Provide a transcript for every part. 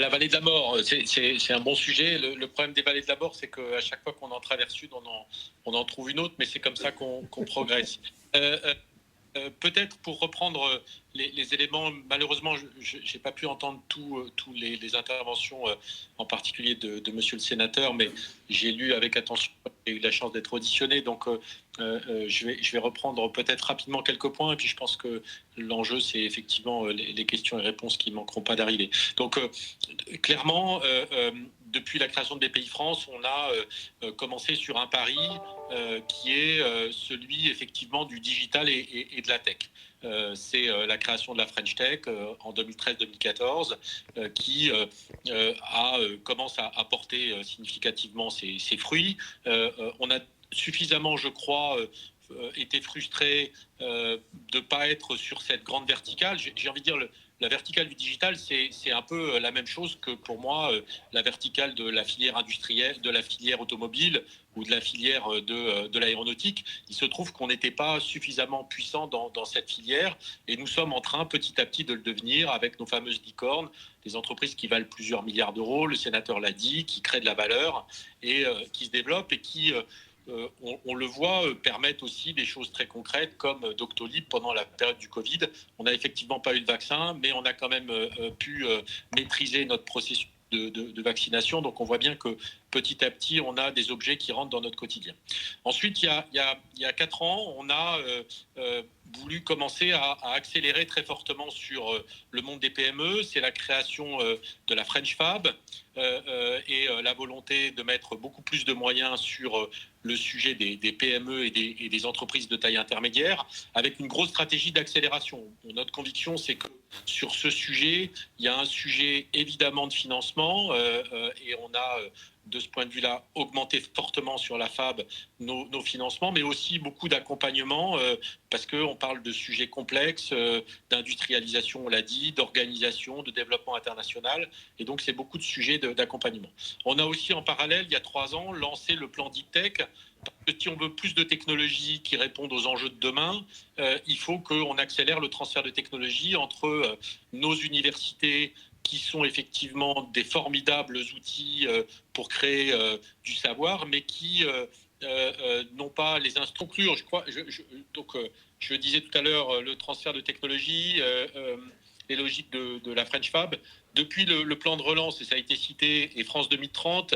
La vallée de la mort, c'est un bon sujet. Le problème des vallées de la mort, c'est qu'à chaque fois qu'on en traverse une, on en trouve une autre, mais c'est comme ça qu'on progresse. Euh, euh, Peut-être pour reprendre les éléments, malheureusement, je n'ai pas pu entendre tous les interventions, en particulier de monsieur le sénateur, mais j'ai lu avec attention, j'ai eu la chance d'être auditionné, donc je vais reprendre peut-être rapidement quelques points, et puis je pense que l'enjeu, c'est effectivement les questions et réponses qui ne manqueront pas d'arriver. Donc, clairement, depuis la création de BPI France, on a commencé sur un pari qui est celui effectivement du digital et de la tech. C'est la création de la French Tech en 2013-2014 qui commence à porter significativement ses fruits. On a suffisamment, je crois, été frustré de ne pas être sur cette grande verticale. J'ai envie de dire, la verticale du digital, c'est un peu la même chose que pour moi la verticale de la filière industrielle, de la filière automobile ou de la filière de l'aéronautique. Il se trouve qu'on n'était pas suffisamment puissant dans cette filière et nous sommes en train petit à petit de le devenir avec nos fameuses licornes, des entreprises qui valent plusieurs milliards d'euros, le sénateur l'a dit, qui créent de la valeur et qui se développent et qui on le voit, permettent aussi des choses très concrètes comme Doctolib pendant la période du Covid. On n'a effectivement pas eu de vaccin, mais on a quand même pu maîtriser notre processus de vaccination. Donc on voit bien que petit à petit, on a des objets qui rentrent dans notre quotidien. Ensuite, il y a 4 ans, on a voulu commencer à accélérer très fortement sur le monde des PME. C'est la création de la French Fab et la volonté de mettre beaucoup plus de moyens sur le sujet des PME et des entreprises de taille intermédiaire, avec une grosse stratégie d'accélération. Notre conviction, c'est que sur ce sujet, il y a un sujet évidemment de financement et on a de ce point de vue-là augmenté fortement sur la FAB nos financements, mais aussi beaucoup d'accompagnement parce qu'on parle de sujets complexes, d'industrialisation, on l'a dit, d'organisation, de développement international, et donc c'est beaucoup de sujets d'accompagnement. On a aussi en parallèle, il y a 3 ans, lancé le plan Deep Tech. Parce que si on veut plus de technologies qui répondent aux enjeux de demain, il faut qu'on accélère le transfert de technologies entre nos universités, qui sont effectivement des formidables outils pour créer du savoir, mais qui n'ont pas les instruments. Conclure, je crois. Donc, je disais tout à l'heure le transfert de technologie, les logiques de la French Fab. Depuis le plan de relance, et ça a été cité, et France 2030,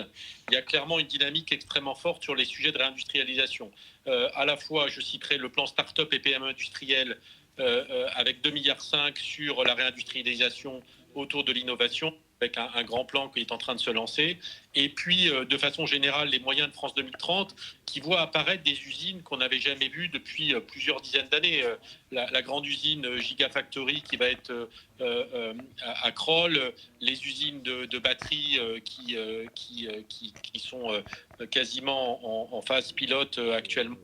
il y a clairement une dynamique extrêmement forte sur les sujets de réindustrialisation. À la fois, je citerai le plan start-up et PME industriel avec 2,5 milliards sur la réindustrialisation autour de l'innovation, avec un grand plan qui est en train de se lancer. Et puis, de façon générale, les moyens de France 2030 qui voient apparaître des usines qu'on n'avait jamais vues depuis plusieurs dizaines d'années. La grande usine Gigafactory qui va être à Crolles, les usines de batteries qui sont quasiment en phase pilote actuellement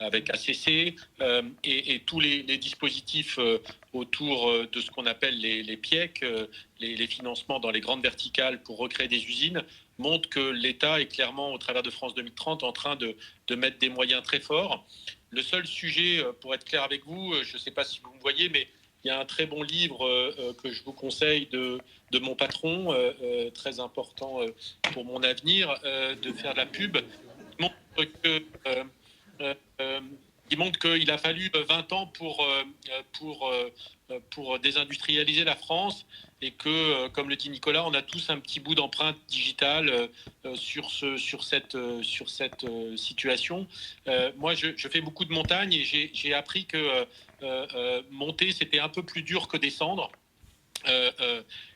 avec ACC et tous les dispositifs autour de ce qu'on appelle les PIEC, les financements dans les grandes verticales pour recréer des usines, montrent que l'État est clairement, au travers de France 2030, en train de mettre des moyens très forts. Le seul sujet, pour être clair avec vous, je ne sais pas si vous me voyez, mais il y a un très bon livre que je vous conseille de mon patron, très important pour mon avenir, de faire de la pub, qui montre que... qui montre qu'il a fallu 20 ans pour désindustrialiser la France et que, comme le dit Nicolas, on a tous un petit bout d'empreinte digitale sur cette situation. Moi, je fais beaucoup de montagnes et j'ai appris que monter, c'était un peu plus dur que descendre.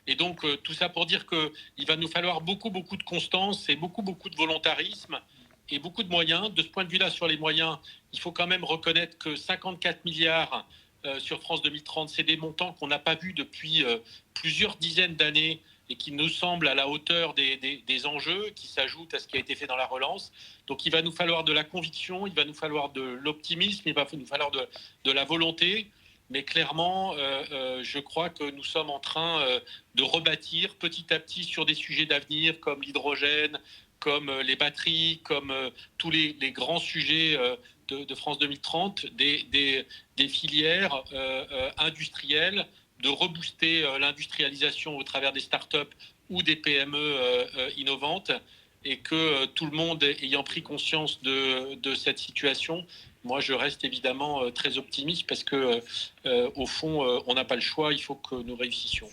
Et donc, tout ça pour dire qu'il va nous falloir beaucoup de constance et beaucoup de volontarisme et beaucoup de moyens. De ce point de vue-là, sur les moyens, il faut quand même reconnaître que 54 milliards sur France 2030, c'est des montants qu'on n'a pas vus depuis plusieurs dizaines d'années et qui nous semblent à la hauteur des enjeux qui s'ajoutent à ce qui a été fait dans la relance. Donc il va nous falloir de la conviction, il va nous falloir de l'optimisme, il va nous falloir de la volonté. Mais clairement, je crois que nous sommes en train de rebâtir petit à petit sur des sujets d'avenir comme l'hydrogène, comme les batteries, comme tous les grands sujets de France 2030, des filières industrielles, de rebooster l'industrialisation au travers des startups ou des PME innovantes, et que tout le monde ayant pris conscience de cette situation, moi je reste évidemment très optimiste parce que au fond on n'a pas le choix, il faut que nous réussissions.